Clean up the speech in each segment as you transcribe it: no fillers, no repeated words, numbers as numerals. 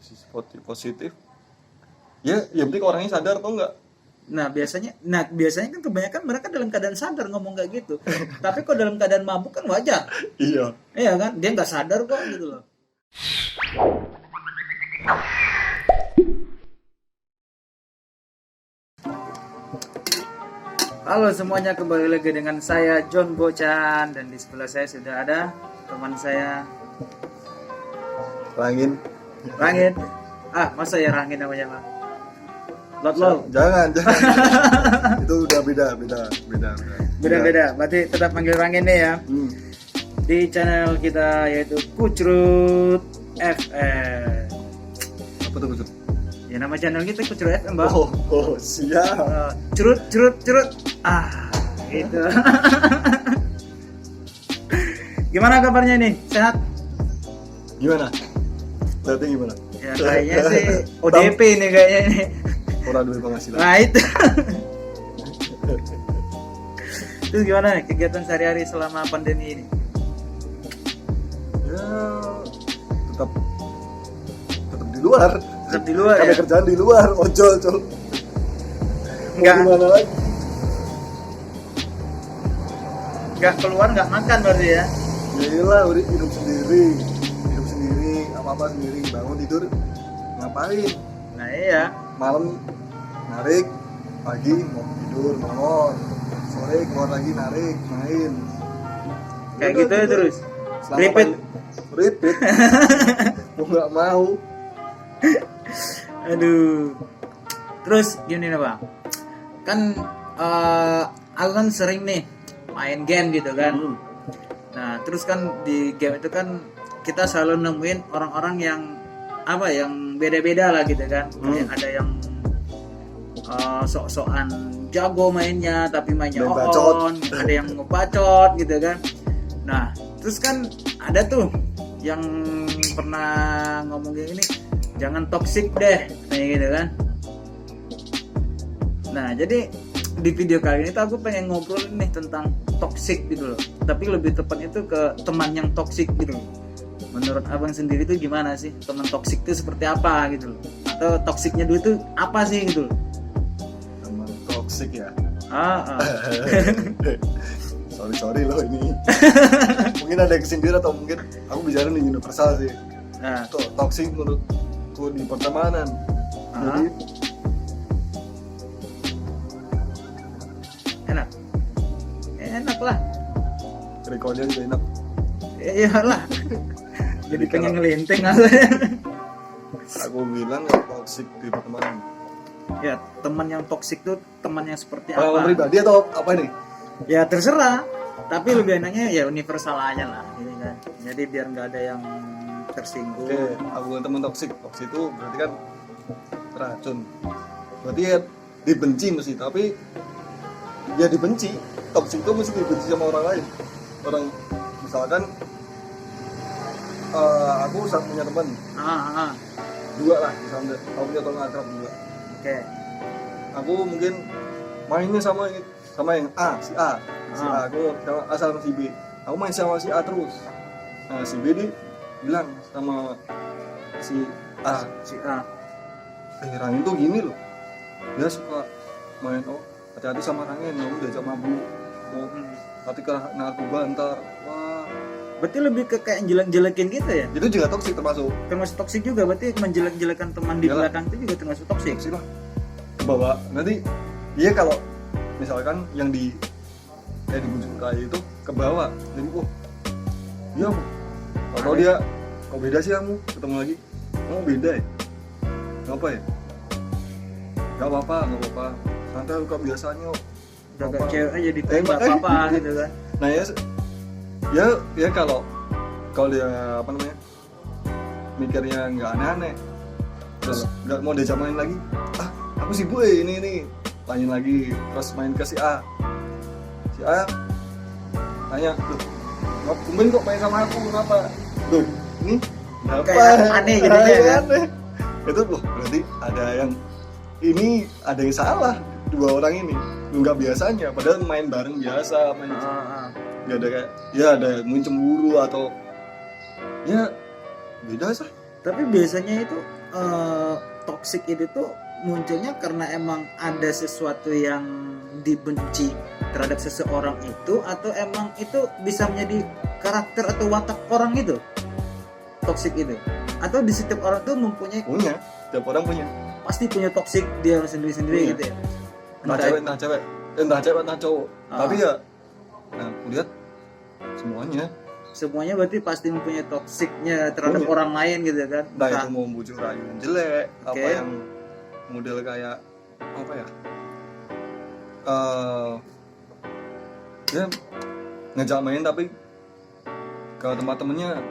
sisi positif ya yang penting orangnya sadar atau enggak. Nah biasanya kan kebanyakan mereka dalam keadaan sadar ngomong kayak gitu. Tapi kok dalam keadaan mabuk kan wajar. Iya Kan dia nggak sadar kok gitu loh. Halo semuanya, kembali lagi dengan saya John Bocan, dan di sebelah saya sudah ada teman saya Rangin. Masa ya Rangin namanya Bang? Lol. Jangan. Itu udah beda. Berarti tetap panggil Rangin nih ya. Di channel kita yaitu Kucrut FM. Apa tuh Kucrut? Ya nama channel kita Kucrut FM, Bang. Oh siap. Curut. Gitu. Gimana kabarnya nih? Sehat? Gimana? Berarti gimana? Ya kayaknya sih ODP nih kayaknya ini. Orang duit penghasilan. Nah itu. Terus gimana nih kegiatan sehari-hari selama pandemi ini? Ya tetap di luar. Tetap di luar ada ya? kerjaan di luar, ojol. Enggak. Gimana lagi? Enggak keluar, enggak makan berarti ya? Yaelah, udah hidup sendiri, apa-apa sendiri, bangun tidur ngapain? Nah iya. Malam narik, pagi mau tidur nongol, sore keluar lagi narik, main. Kayak Udah, gitu ya terus. Repeat. Mau nggak mau. Aduh. Terus gini nih Bang, kan aku kan sering nih main game gitu kan. Nah terus kan di game itu kan kita selalu nemuin orang-orang yang yang beda-beda lah gitu kan. Ada yang sok-sokan jago mainnya tapi mainnya on, ada yang ngebacot gitu kan. Nah terus kan ada tuh yang pernah ngomong kayak gini, jangan toxic deh kayak gitu kan. Nah jadi di video kali ini tuh aku pengen ngobrolin nih tentang toxic gitu loh, tapi lebih tepatnya itu ke teman yang toxic gitu loh. Menurut abang sendiri tuh gimana sih teman toxic itu seperti apa gitu loh, atau toksiknya dulu tuh apa sih gitu loh? Teman toksik ya. sorry loh ini. Mungkin ada yang kesindir atau mungkin aku bicara di universal sih. Nah, toksik menurutku di pertemanan. Jadi enak lah. Rekornya juga enak. Iyalah. Jadi pengen ngelinteng Aku bilang ya toksik di pertemanan. Ya teman yang toksik tuh teman yang seperti Pengalaman apa? pribadi atau apa nih? Ya terserah. Tapi lebih enaknya ya universal aja lah, ini kan. Jadi biar nggak ada yang tersinggung. Oke, aku teman toksik. Toksik itu berarti kan racun. Berarti ya dibenci mesti, tapi ya dibenci. Toksik itu mesti dibenci sama orang lain. Orang misalkan aku punya teman. Dua lah misalnya. Aku punya teman akrab juga. Oke. Aku mungkin mainnya sama yang si A. Aku sama si B. Aku main sama si A terus. Nah, si B dia bilang sama si A. Rangin tuh gini loh. Dia suka main hati-hati sama Rangin, mau diajak mabuk. Nanti ke narkoba ntar. Wah. Berarti lebih ke kayak jelek-jelekin gitu ya? Itu juga toksik termasuk. Termasuk toksik juga, berarti menjelek-jelekan teman di belakang itu juga termasuk toksik. Toksik lah. Kebawa. Nanti dia kalau misalkan yang kayak dibujuk kayak itu ke bawah, jadi iya atau dia kok beda sih kamu ketemu lagi beda ya, ngapa ya, nggak apa-apa santai lu kok biasanya udah gak cewek aja ditembak apa gitu kan. Nah ya kalau dia apa namanya mikirnya nggak aneh-aneh terus nggak mau diajak main lagi, aku sibuk ini main lagi, terus main ke si A tanya, loh kumpulin kok main sama aku, kenapa? Loh ini apa? Kayak aneh jadinya kan? Itu loh berarti ada yang salah dua orang ini, nggak biasanya, padahal main bareng biasa, nggak ada kayak, ya ada mungkin cemburu atau ya beda sih Tapi biasanya itu toxic itu tuh munculnya karena emang ada sesuatu yang dibenci terhadap seseorang itu, atau emang itu bisa menjadi karakter atau watak orang itu toxic itu, atau di setiap orang tuh mempunyai, Punya, setiap orang punya. pasti punya toxic dia sendiri-sendiri Punya. gitu ya. Entah cewek, entah cewek, entah cowok. Tapi ya, nah, aku lihat semuanya berarti pasti mempunyai toksiknya terhadap Punya. orang lain gitu kan. entah itu mau bujuk rayu yang jelek, Oke. apa yang model kayak apa ya, dia ngajak main tapi ke tempat temennya,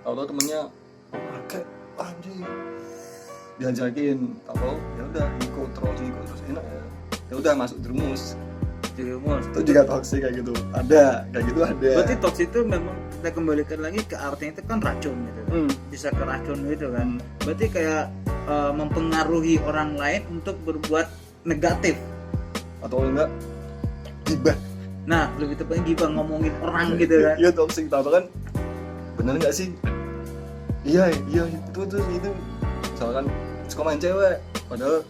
tahu temennya pakai anjing, diajakin, tahu ya udah ikut terus enak ya udah masuk jerumus. Itu juga toksik kayak gitu, ada kayak gitu ada. Berarti toksik itu memang kita kembalikan lagi ke artinya itu kan racun gitu. Bisa ke racun gitu kan. Berarti kayak mempengaruhi orang lain untuk berbuat negatif Atau enggak gibah. Nah, lebih tepatnya gibah, ngomongin orang gitu kan. Iya toksik, tahu kan bener nggak sih? Iya itu misalkan suka main cewek padahal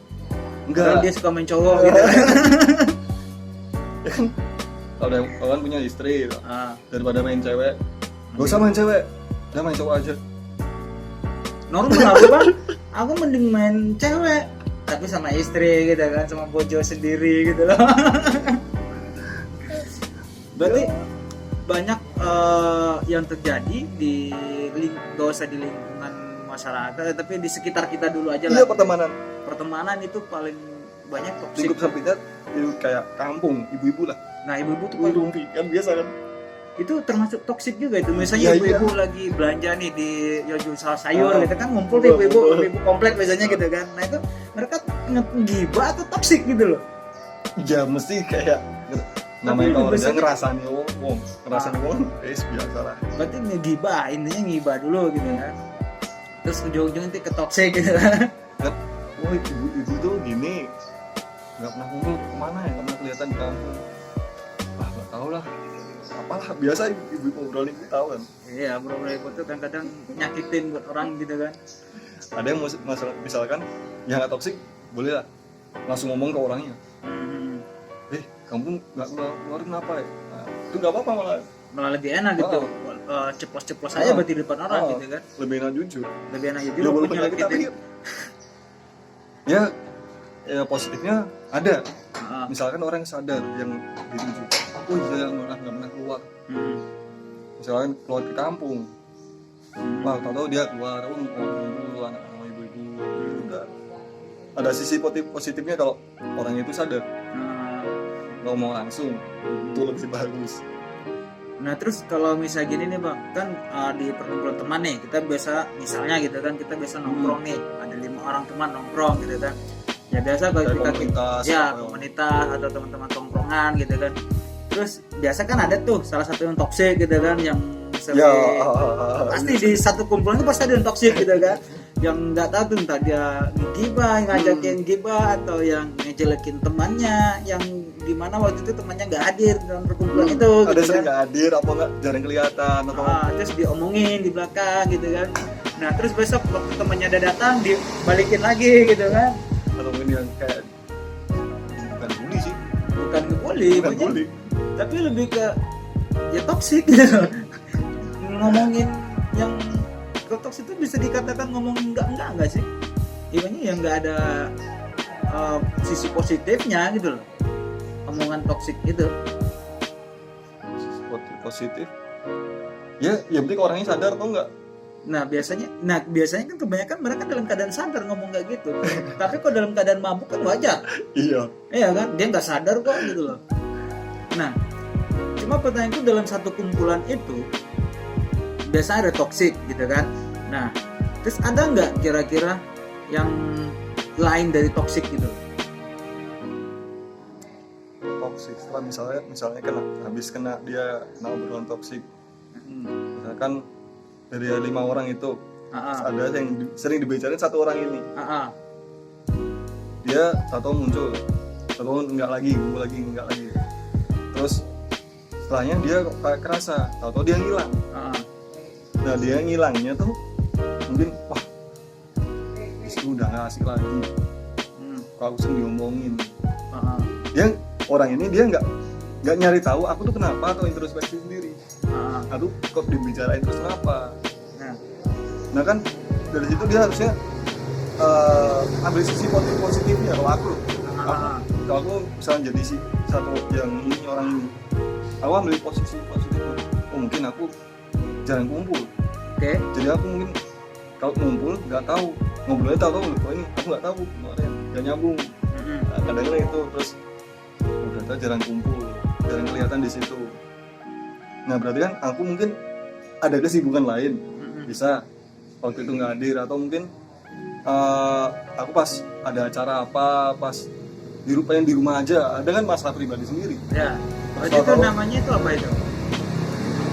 enggak. Padahal dia suka main cowok gitu kan. Ya kan kalau kan punya istri daripada main cewek, gak usah main cewek, udah main cowok aja. Normal aku bang, aku mending main cewek tapi sama istri gitu kan, sama bojo sendiri gitu loh. Berarti banyak yang terjadi di gak usah di lingkungan masyarakat, tapi di sekitar kita dulu aja lah. Iya, pertemanan itu paling banyak toksik. lingkup sempitnya itu kayak kampung, ibu-ibu lah. Nah, ibu-ibu tuh paling Rumpi kan biasa kan. itu termasuk toksik juga itu. Misalnya ibu-ibu lagi belanja nih di jual sayur gitu kan, ngumpul tuh ibu-ibu komplek biasanya gitu kan. Nah itu mereka ngegibah atau toksik gitu loh. Ya mesti kayak namanya kalau dia ngerasani wong, biasa lah. Berarti ngegibah, intinya ngibah dulu gitu kan. Terus ujung-ujungnya nanti ke toksik gitu kan. Oh ibu tuh gini, nggak pernah ngumpul kemana ya, karena kelihatan di kampung. Nggak tahu lah. Apalah, biasa ibu ngobrol itu tahu kan. Iya, ngobrol itu kan kadang nyakitin buat orang gitu kan. Ada yang misalkan yang nggak toksik boleh lah langsung ngomong ke orangnya. Kamu nggak keluar kenapa ya? Nah, itu nggak apa-apa malah lebih enak gitu. Ceplos-ceplos aja berarti di depan orang gitu kan. Lebih enak jujur. Lebih enak jujur. Ya walaupun lagi tapi ya positifnya ada. Misalkan orang sadar yang dituju, oh iya malah nggak pernah keluar. Misalkan keluar ke kampung, tahu dia keluar, ngumpul anak sama ibu-ibu, udah. Ada sisi positifnya kalau orang itu sadar, ngomong langsung, itu lebih bagus. Nah terus kalau misalnya gini nih bang, kan di perkumpulan teman nih, kita biasa misalnya gitu kan, kita biasa nongkrong nih, ada 5 orang teman nongkrong gitu kan. Ya biasa kalau kita komunitas atau teman-teman tongkrongan gitu kan. Terus biasa kan ada tuh salah satu yang toksik gitu kan, yang pasti di satu kumpulan itu pasti ada yang toksik gitu kan, yang nggak tahu tuh entah dia ngegibah, ngajakin gibah, atau yang ngejelekin temannya, yang dimana waktu itu temannya nggak hadir dalam perkumpulan itu. Ada gitu sering kan. nggak hadir, apa nggak jarang kelihatan atau Terus diomongin di belakang gitu kan. Nah terus besok waktu temannya ada datang dibalikin lagi gitu kan. Atau ini yang kayak bukan bully sih, Bukan ngebully, tapi lebih ke ya toksik gitu. Ngomongin yang toksik itu bisa dikatakan ngomongin enggak sih? Ibaratnya yang enggak ada sisi positifnya gitu loh. Omongan toksik itu. Positif. Ya, yang penting orangnya sadar atau enggak. Nah biasanya kan kebanyakan mereka dalam keadaan sadar ngomong kayak gitu. Tapi kalau dalam keadaan mabuk kan wajar. Iya kan, dia nggak sadar kok gitu loh. Nah, cuma pertanyaanku dalam satu kumpulan itu biasa ada toksik gitu kan. Nah, terus ada nggak kira-kira yang lain dari toksik gitu? Toksik setelah misalnya habis kena obrolan toksik. Misalkan dari 5 orang itu ada yang sering dibicarain satu orang ini. Dia tahu muncul, tahu enggak lagi. Terus setelahnya dia kayak kerasa, tahu dia ngilang. Nah dia ngilangnya tuh mungkin di situ udah nggak asik lagi. Kalau aku sering diomongin. Ah, Dia orang ini dia nggak nyari tahu aku tuh kenapa atau introspeksi sendiri. Aku kok dibicarain terus kenapa? Nah kan dari situ dia harusnya ambil sisi positifnya. Kalau aku misalnya jadi si satu yang ini orang ini, aku ambil posisi positifnya. Oh mungkin aku jarang kumpul. Oke. Jadi aku mungkin kalau ngumpul nggak tahu ngobrolnya tahu oh ini aku nggak tahu kemarin nggak nyambung. Nah, kadang-kadang itu terus udah jarang kumpul, jarang kelihatan di situ. Nah berarti kan aku mungkin ada kesibukan lain, bisa waktu itu nggak hadir atau mungkin aku pas ada acara apa pas pengen di rumah aja, ada kan masalah pribadi sendiri. Ya. Berarti itu namanya itu apa itu?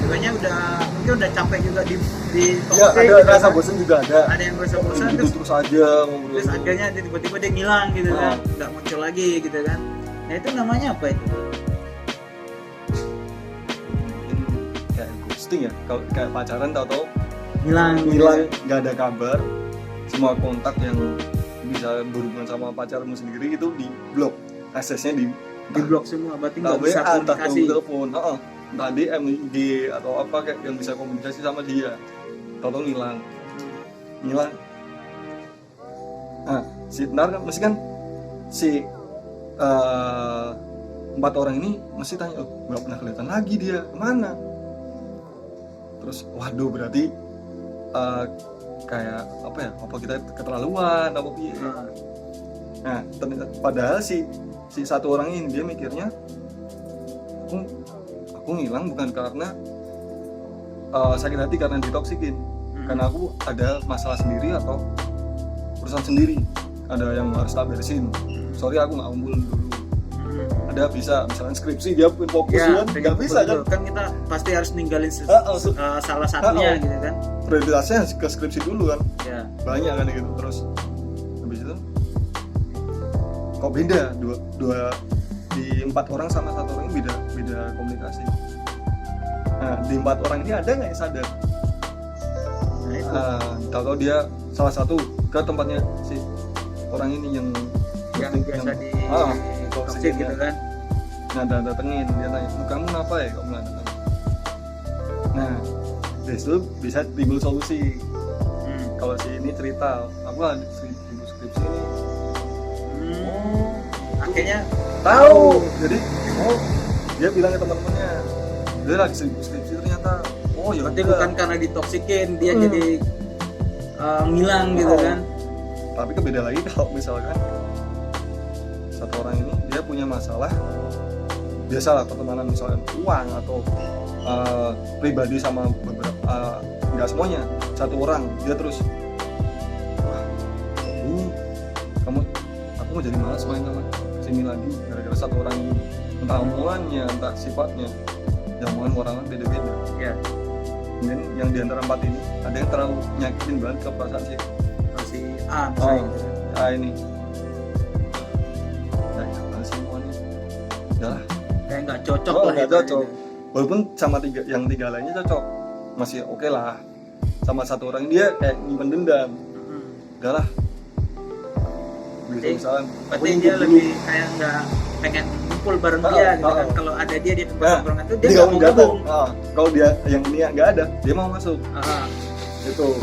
Sebenarnya mungkin udah capek juga di ya, ada gitu rasa kan? bosan juga ada. Ada yang bosan terus aja ngobrol. Terus akhirnya tiba-tiba dia ngilang gitu kan, nggak muncul lagi gitu kan. Nah itu namanya apa itu? Mungkin kayak ghosting ya, kalau kayak pacaran tahu-tahu Hilang nggak ada kabar, semua kontak yang bisa berhubungan sama pacarmu sendiri itu di blok, aksesnya di blok semua, berarti nggak entah bisa WA, entah komunikasi. telepon, entah DM, IG atau apa kayak yang bisa komunikasi sama dia, tahu-tahu ngilang. Nah, ntar kan mesti kan si 4 orang ini mesti tanya, oh nggak pernah kelihatan lagi dia kemana. Terus waduh berarti kayak apa ya? Apa kita keterlaluan? Apa piye? Nah, padahal si satu orang ini dia mikirnya aku ngilang bukan karena sakit hati karena ditoksikin, karena aku ada masalah sendiri atau urusan sendiri, ada yang harus tak beresin. Sorry aku nggak kumpul dulu. Ada bisa misalnya skripsi dia fokus Ya, kan nggak bisa kan? Kan kita pasti harus ninggalin salah satunya gitu kan. Prioritasnya ke skripsi dulu kan. Ya. Banyak kan gitu. Terus habis itu kok beda dua di 4 orang sama 1 orang ini beda komunikasi. Nah di 4 orang ini ada nggak yang sadar? Nah itu Tahu dia salah satu ke tempatnya si orang ini yang biasa di toxic gitu kan. Nah datengin dia tanya, kamu kenapa ya kok datang? Nah dari situ bisa timbul solusi. Kalau si ini cerita, aku lagi sibuk skripsi ini. Akhirnya Tahu. Jadi dia bilang ke teman-temannya, dia lagi sibuk skripsi ternyata. Oh ya berarti bukan karena ditoksikin dia jadi ngilang gitu kan. Tapi beda lagi kalau misalkan satu orang ini dia punya masalah, biasalah pertemanan misalkan uang atau pribadi sama beberapa nggak semuanya, satu orang dia terus wah ini aku mau jadi malas main sama sini lagi gara-gara satu orang ini, entah omongannya entah sifatnya, yang orang beda-beda Ya. Kemudian yang di antara 4 ini ada yang terlalu nyakitin banget ke perasaan si A misalnya gitu. ini semuanya udahlah Kayak nggak cocok lah nggak itu. cocok. Walaupun sama yang 3 lainnya cocok masih oke lah, sama satu orang dia kayak nyimpen dendam. Udahlah misalkan Berarti dia lebih kayak nggak pengen kumpul bareng dia gitu kan. Kalau ada dia di tempat tongkrongan itu dia nggak mau gabung. Kalau dia yang ini nggak ada dia mau masuk. Itu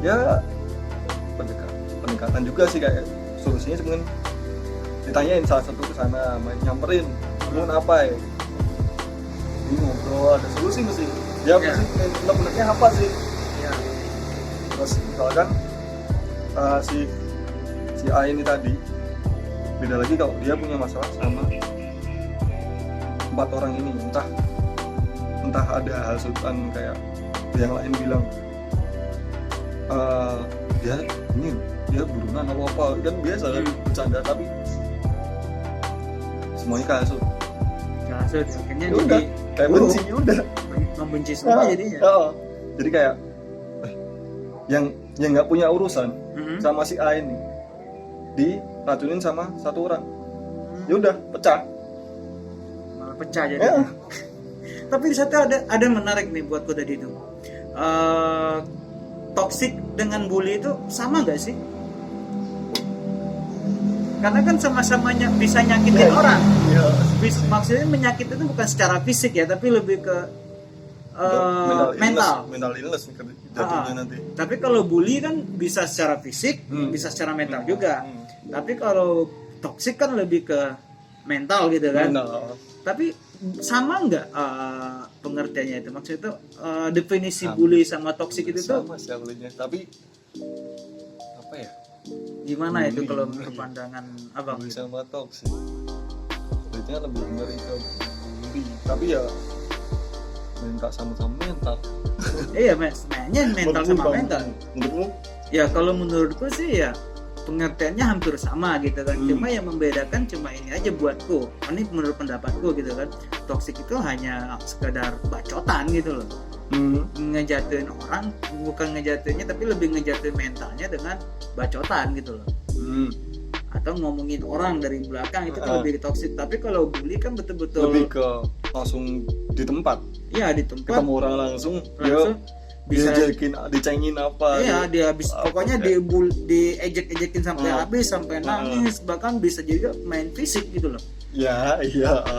ya pendekatan juga sih, kayak solusinya mungkin ditanyain salah satu ke sana, nyamperin ngomongin apa ya, ini ngobrol ada solusi mesti dia mesti benar-benarnya apa sih Ya. Terus misalkan si A ini tadi beda lagi kalau dia punya masalah sama 4 orang ini, entah ada hasutan kayak yang lain bilang dia burunan apa kan biasa kan bercanda, tapi semuanya kasut Akhirnya ya udah kayak benci, udah membenci semua jadinya. Jadi kayak yang nggak punya urusan sama si A ini diracunin sama satu orang, ya udah pecah, malah pecah jadinya. Tapi di satu ada yang menarik nih buatku tadi itu. Toxic dengan bully itu sama nggak sih? karena kan sama-sama bisa nyakitin orang. Iya. Maksudnya menyakiti itu bukan secara fisik ya, tapi lebih ke mental illness jatuhnya nanti. Tapi kalau bully kan bisa secara fisik, bisa secara mental juga. Tapi kalau toksik kan lebih ke mental gitu kan. Tapi sama nggak pengertiannya itu? Maksudnya itu definisi bully sama toksik itu tuh sama sih bullynya. Tapi apa ya? Gimana bully, itu kalau menurut pandangan abang? Bully sama toksik. Bullynya lebih ngeri ke bully. Tapi ya mental sama mental. Iya, sebenarnya mental sama mental. Menurutmu? Ya kalau menurutku sih ya pengertiannya hampir sama gitu kan. Cuma yang membedakan cuma ini aja buatku. Ini menurut pendapatku gitu kan. Toksik itu hanya sekedar bacotan gitu loh. Ngejatuhin orang, bukan ngejatuhinnya tapi lebih ngejatuhin mentalnya dengan bacotan gitu loh. Atau ngomongin orang dari belakang itu kan lebih toksik. Tapi kalau bully kan betul-betul lebih ke langsung di tempat. Iya, di tempat. Ketemu orang langsung bisa dicengin apa. Iya, dia habis pokoknya diejek-ejekin sampai habis, sampai nangis, bahkan bisa juga main fisik gitu loh. Iya,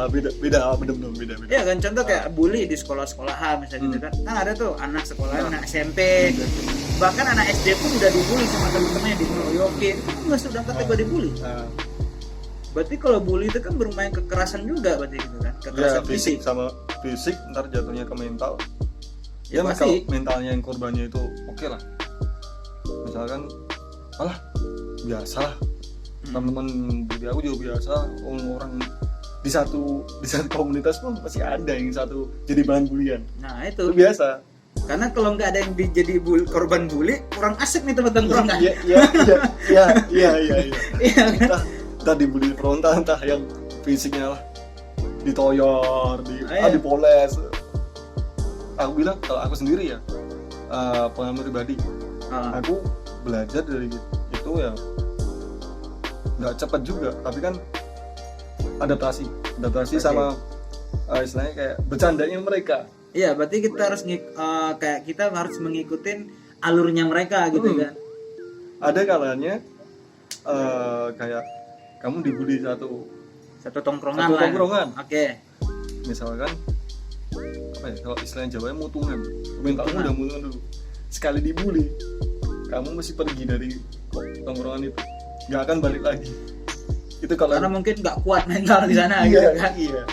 beda. Iya kan, contoh kayak bully di sekolah-sekolahan misalnya gitu kan. Kan ada tuh anak sekolah, anak SMP, bahkan anak SD pun udah dibully sama teman-temannya, dikeroyokin. Itu nggak sudah kategori bully. Berarti kalau bully itu kan bermain kekerasan juga berarti gitu kan. Kekerasan ya, fisik sama fisik ntar jatuhnya ke mental. Ya kalau mentalnya yang korbannya itu oke lah. Misalkan alah biasa lah. Teman-teman bully aku juga biasa. Orang di satu komunitas pun pasti ada yang satu jadi bahan bulian. Nah, itu biasa. Karena kalau nggak ada yang jadi korban bully, kurang asik nih teman-teman kan. Iya. Iya kan? Entah dibully frontal, entah yang fisiknya lah ditoyor, dipoles. Aku bilang kalau aku sendiri ya pengalaman pribadi, aku belajar dari itu ya nggak cepat juga, tapi kan adaptasi sama istilahnya kayak bercandanya mereka. Iya, berarti kita harus kayak kita harus mengikutin alurnya mereka gitu kan. Ada kalanya kayak kamu dibully satu tongkrongan. Oke. Misalkan apa ya, kalau istilahnya Jawa mutungan. Mentalmu udah mutungan dulu. Sekali dibully, kamu mesti pergi dari tongkrongan itu. Nggak akan balik lagi. Itu kalau karena mungkin nggak kuat mental di sana gitu kan. Iya.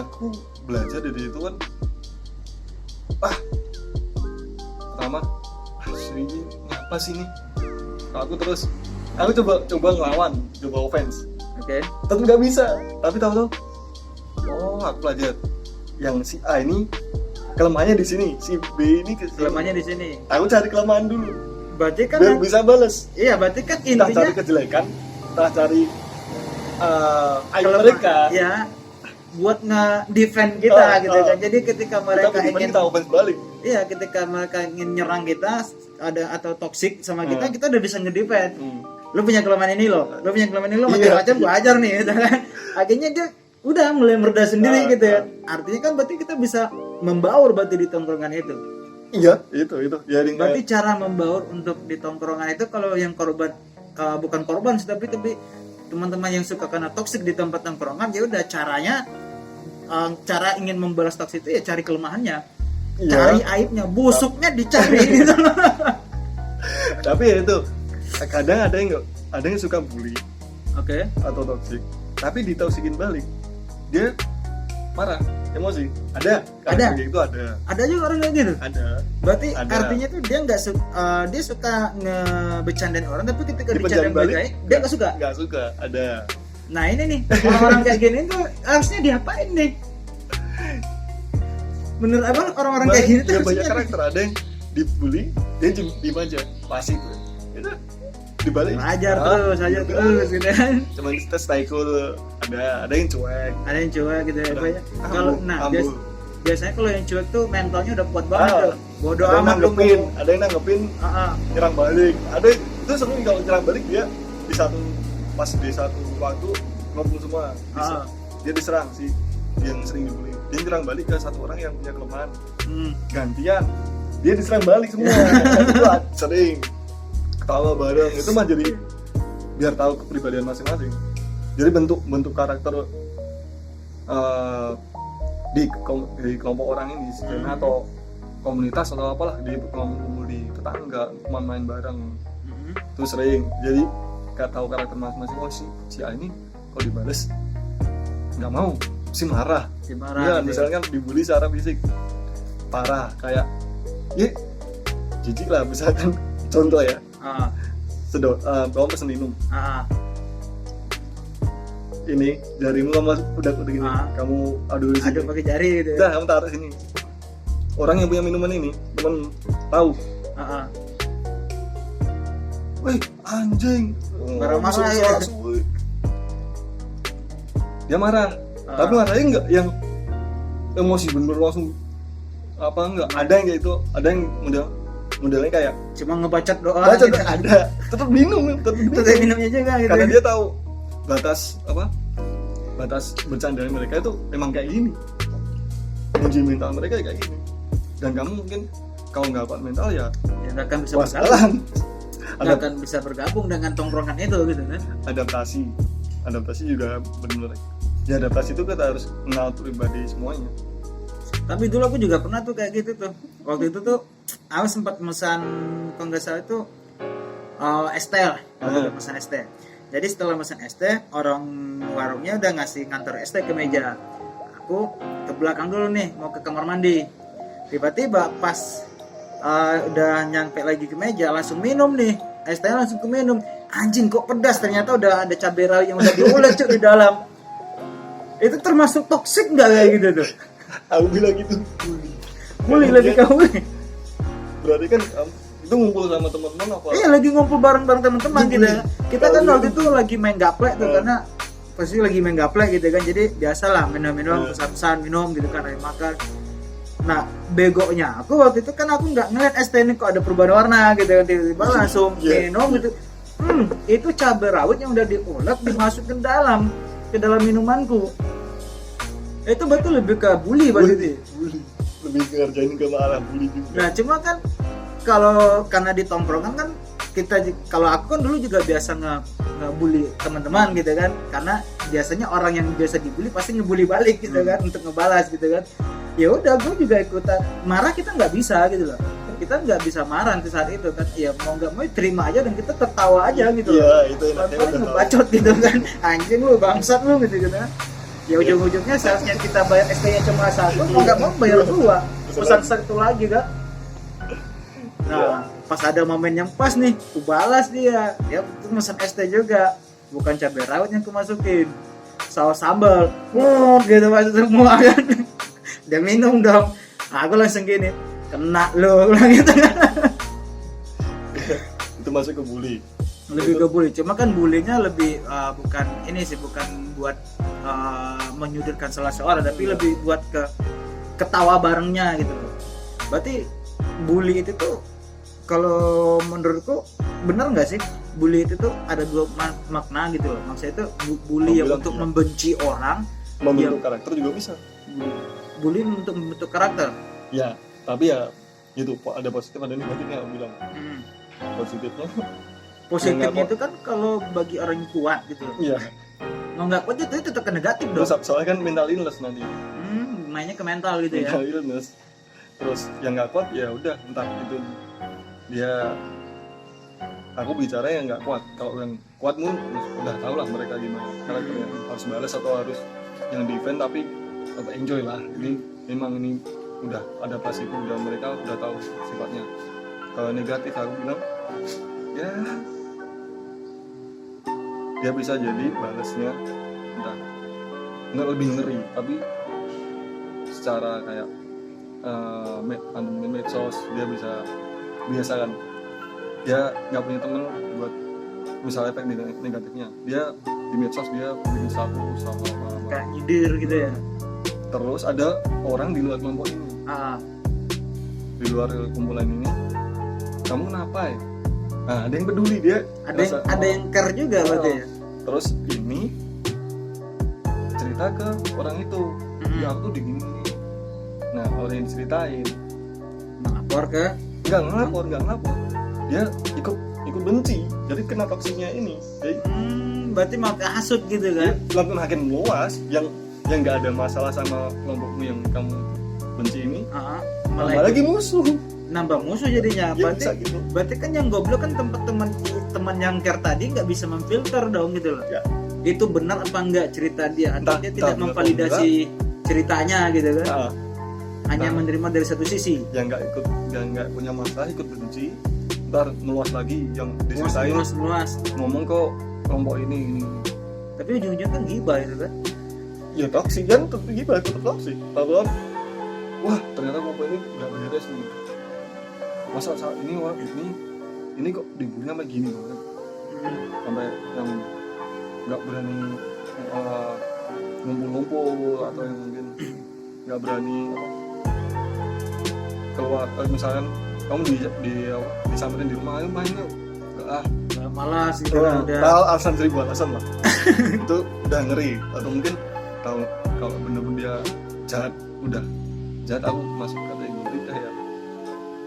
Aku belajar dari itu kan. Pertama, ini ngapa sih nih? Aku coba ngelawan, coba offense. Oke. Tentu nggak bisa, tapi tahu aku belajar yang si A ini kelemahannya di sini, si B ini kelemahannya di sini. Aku cari kelemahan dulu. Berarti kan biar bisa balas. Iya, berarti kan intinya entah cari kejelekan, entah cari aib mereka. Ya, buat nge-defend kita gitu kan. Jadi ketika mereka ingin kita offense balik. Iya, ketika mereka ingin nyerang kita atau toksik sama kita udah bisa nge-defend. Lu punya kelemahan ini loh, macam-macam gua ajar nih gitu kan. Akhirnya dia udah mulai mereda sendiri gitu ya. Artinya kan berarti kita bisa membaur berarti di tongkrongan itu. Iya, itu. Ya, berarti cara membaur untuk di tongkrongan itu kalau yang korban bukan korban sih, tapi teman-teman yang suka kena toksik di tempat tongkrongan, ya udah caranya cara ingin membalas toksik itu ya cari kelemahannya. Iya. Cari aibnya, busuknya dicari gitu. Tapi ya itu kadang ada yang suka bully. Oke. Atau toksik, tapi ditoksikin balik. Dia marah, emosi. Ada. Itu ada juga orang kayak gitu. Ada. Berarti artinya tuh dia nggak dia suka ngebecandain orang, tapi ketika dicandain balik dia nggak suka. Nggak suka. Ada. Nah ini nih orang-orang kayak gini tuh harusnya diapain nih? Menurut abang orang-orang kayak gini tuh banyak karakter. Ada yang dibully, dia diem aja, pasif. Itu dibalik. Ajar terus gitu kan. Cuman kita stay cool. Ada yang cuek. Ada yang cuek gitu ya. Kalau biasanya kalau yang cuek tuh mentalnya udah kuat banget tuh. Bodoh amat lu. Ada yang nanggepin, nyerang balik. Ada itu sering kalau nyerang balik dia di satu waktu ngumpul semua. Dia diserang sih yang sering dibully. Dia nyerang balik ke satu orang yang punya kelemahan. Gantian. Dia diserang balik semua. Itu sering ketawa bareng. Itu mah jadi biar tahu kepribadian masing-masing. Jadi bentuk karakter di kelompok orang ini skena atau komunitas atau apalah, di kumpul di tetangga main bareng itu sering. Jadi gak tahu karakter masing-masing. Oh si A ini kalau dibales nggak mau, si marah ya, gitu. misalnya dibully secara fisik parah, kayak jijik lah misalkan. Contoh ya, kamu pesen minum, ini jarimu kamu udah gini, kamu adu pakai jari gitu. Udah kamu taruh sini. Orang yang punya minuman ini temen tahu, wih anjing, marah-marah ya. Dia marah, tapi marahnya enggak yang emosi bener langsung apa, enggak. Ada yang kayak itu, ada yang modelnya kayak cuma ngebacot doang. Bacot gitu. Ada, tetap minum minumnya juga gitu. Karena dia tahu batas bercandaan mereka itu emang kayak gini, uji mental mereka kayak gini. Dan kamu mungkin kalau nggak kuat mental ya nggak akan bisa wassalam. Nggak akan bisa bergabung dengan tongkrongan itu gitu kan. Adaptasi juga benar. Ya adaptasi itu kita harus kenal pribadi semuanya. Tapi dulu aku juga pernah tuh kayak gitu tuh. Waktu itu tuh aku sempat pesan, kalau nggak salah itu ST lah, pesan ST. Jadi setelah pesan ST, orang warungnya udah ngasih ngantor ST ke meja. Aku ke belakang dulu nih, mau ke kamar mandi. Tiba-tiba pas udah nyampe lagi ke meja, langsung minum nih. ST langsung ke minum. Anjing kok pedas, ternyata udah ada cabai rawit yang udah diulek di dalam. Itu termasuk toksik nggak kayak gitu tuh? Aku bilang gitu. Bully lagi kamu. Berarti kan itu ngumpul sama teman-teman apa? Iya, lagi ngumpul bareng-bareng teman-teman gitu. Kita kan waktu itu lagi main gaplek tuh, karena pasti lagi main gaplek gitu kan. Jadi biasalah minum-minum, pesan-pesan minum gitu kan, makan. Nah, begonya aku waktu itu kan aku nggak ngeliat ST ini kok ada perubahan warna gitu kan, tiba-tiba langsung minum gitu. Itu cabai rawit yang udah diulek dimasukin ke dalam minumanku. Itu betul lebih ke bully berarti. Bully. Lebih ngerjain ke malah bully juga. Nah, cuma kan karena di tongkrongan kan kalau aku kan dulu juga biasa ngebully teman-teman gitu kan, karena biasanya orang yang biasa dibully pasti ngebully balik gitu kan, untuk ngebalas gitu kan. Ya udah, gue juga ikutan marah, kita nggak bisa gitu loh, kita nggak bisa marah di saat itu kan. Ya mau nggak mau terima aja dan kita tertawa aja gitu loh. Iya, itu enaknya udah ngebacot gitu kan, anjing lu, bangsat lu gitu kan. Ya ujung-ujungnya seharusnya kita bayar ST-nya cuma satu, mau nggak mau bayar dua, pesan satu lagi kan. Nah, pas ada momen yang pas nih, aku balas dia itu pesan ST juga, bukan cabai rawit yang aku masukin, saus sambal, gitu masuk semua kan. Dia minum dong, aku langsung gini, kena lo, gitu. Itu masuk ke bully. Lebih ke bully, cuma kan bullynya lebih bukan ini sih, bukan buat menyudutkan salah seorang, tapi lebih buat ke ketawa barengnya gitu. Berarti bully itu tuh kalau menurutku benar nggak sih, bully itu tuh ada dua makna gitu loh. Maksudnya itu bully yang untuk membenci orang, membentuk karakter juga bisa. Bully untuk membentuk karakter. Ya, tapi ya itu ada positif ada negatifnya, aku bilang. Positifnya itu kan kalau bagi orang yang kuat gitu loh. Iya. Nggak kuat itu tetap ke negatif dong. Soalnya kan mental illness nanti. Mainnya ke mental gitu mental ya. Mental illness. Terus yang nggak kuat ya udah, entah itu dia, aku bicara yang nggak kuat. Kalau yang kuatmu udah tau lah mereka gimana karakternya, harus balas atau harus yang defend, tapi tetap enjoy lah. Ini memang ini udah adaptasi, udah mereka udah tahu sifatnya. Kalau negatif aku bilang ya dia bisa jadi balasnya entah nggak lebih ngeri, tapi secara kayak medsos dia bisa biasa kan, dia nggak punya temen buat misalnya efek negatifnya, dia di medsos dia bikin satu sama kayak nyindir gitu ya. Terus ada orang di luar kelompok ini, di luar kumpulan ini, kamu kenapa ya? Nah, ada yang peduli, dia ada yang care juga berarti ya. Terus ini cerita ke orang itu, ya aku tuh digini. Nah, orang yang diceritain ngelapor ke nggak ngelapor, dia ikut ikut benci, jadi kena toksiknya ini. Jadi Berarti mau hasut gitu kan? kelompok makin meluas, yang nggak ada masalah sama kelompokmu yang kamu benci ini, Malah malah lagi musuh. nambah musuh jadinya. Ya, Berarti bisa gitu. berarti kan yang goblok kan teman yang care tadi nggak bisa memfilter dong gitu loh. Ya. Itu benar apa enggak cerita dia, atau Entah- dia entah tidak benar memvalidasi ceritanya gitu kan? Nah, Hanya entah. menerima dari satu sisi. yang nggak punya masalah ikut benci, ntar meluas lagi yang diceritain Luas. ngomong kok kelompok ini. Tapi ujung-ujungnya kan gibah itu kan? Ya toksik kan, tetap toksik. Tahu wah ternyata kelompok ini nggak beres nih. Masa saat ini wah ini kok dibully sama gini banget. Sampai yang nggak berani ngumpul-ngumpul, atau yang mungkin nggak berani keluar. Misalkan kamu disamperin di rumah, ayo main yuk. Nggak, Malas gitu kan udah. tahu alasan 1000 alasan lah. Itu udah ngeri. Atau mungkin tahu kalau bener-bener dia jahat, udah jahat, aku masuk kategori kayak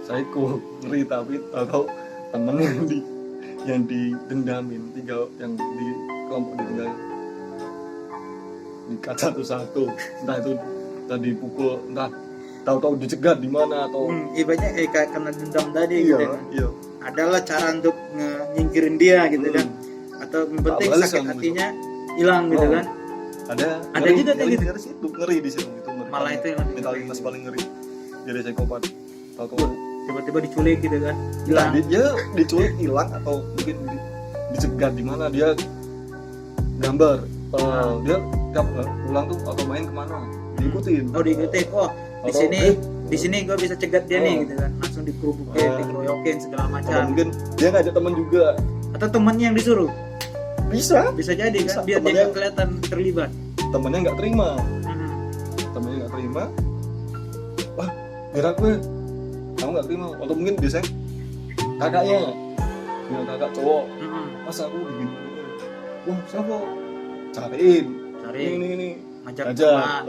psycho, ngeri. Tapi tahu temen yang didendamin, yang di kelompok ditinggalin, dikat satu-satu, entah itu tadi pukul, entah tahu-tahu dicegat di mana, atau Ibaratnya kayak kena dendam tadi iya gitu. iya Adalah cara untuk nyingkirin dia gitu kan. Atau yang penting Tak balas sakit kamu hatinya hilang gitu Oh. kan. ada Juga kayak gitu. ngeri situ, ngeri di situ itu ngeri. Malah itu yang lebih mentalitas ngeri. paling ngeri jadi psikopat. Tahu Tiba-tiba diculik gitu kan. hilang, Hilang. dia diculik hilang, atau mungkin dicegat di mana, dia gambar dia tiap pulang tuh atau main kemana diikutin. Oh diikutin. Oh di Atau, di sini gue bisa cegat dia nih gitu kan. Langsung dikerubukin, dikeroyokin segala atau macam. mungkin dia ngajak teman juga, Atau temannya yang disuruh. Bisa jadi Bisa. kan biar dia Temennya- nggak kelihatan terlibat. temennya nggak terima, wah kira gue kamu nggak terima. Atau mungkin biasanya kakaknya bilang, kakak cowok, masa aku begini, wah siapa, cariin Cari ini ngajak ajar. teman,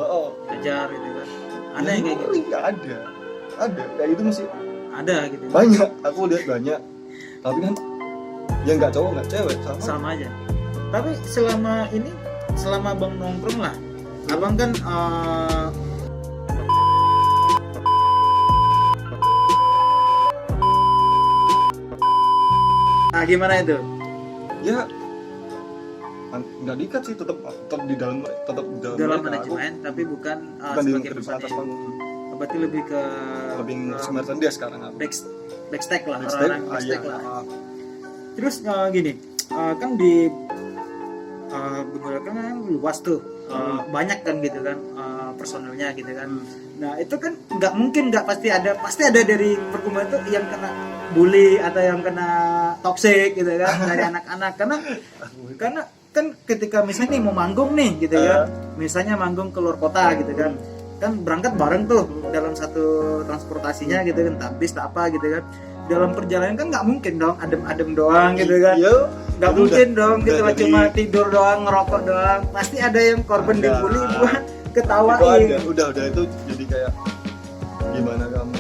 ajar gitu kan. Ada yang kayak gitu. Nggak ada kayak gitu masih Ada gitu. banyak, aku lihat banyak. Tapi kan yang nggak cowok nggak cewek Sama aja. Tapi selama abang nongkrong lah, abang kan nah gimana itu? ya nggak diikat sih, tetap di dalam Dalam mereka. manajemen, tapi bukan Bukan di sebagai atas perusahaan. panggung, Berarti lebih ke lebih semertan dia sekarang apa? backstage lah, Backstage, orang-orang backstage iya. lah. Terus gini, kan di beberapa kan luas tuh, banyak kan gitu kan personelnya gitu kan. Nah itu kan nggak pasti ada dari perkumpulan itu yang kena bully atau yang kena toxic gitu kan dari anak-anak, karena kan ketika misalnya nih mau manggung nih gitu ya, misalnya manggung keluar kota gitu kan berangkat bareng tuh dalam satu transportasinya gitu kan, tak bis tak apa gitu kan. Dalam perjalanan kan nggak mungkin dong adem-adem doang gitu kan, Iya, nggak itu mungkin dong udah gitu jadi- cuma tidur doang, ngerokok doang, pasti ada yang korban Ada. dibully buat itu ketawain. ada, udah itu jadi kayak gimana kamu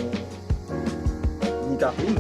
nyikapin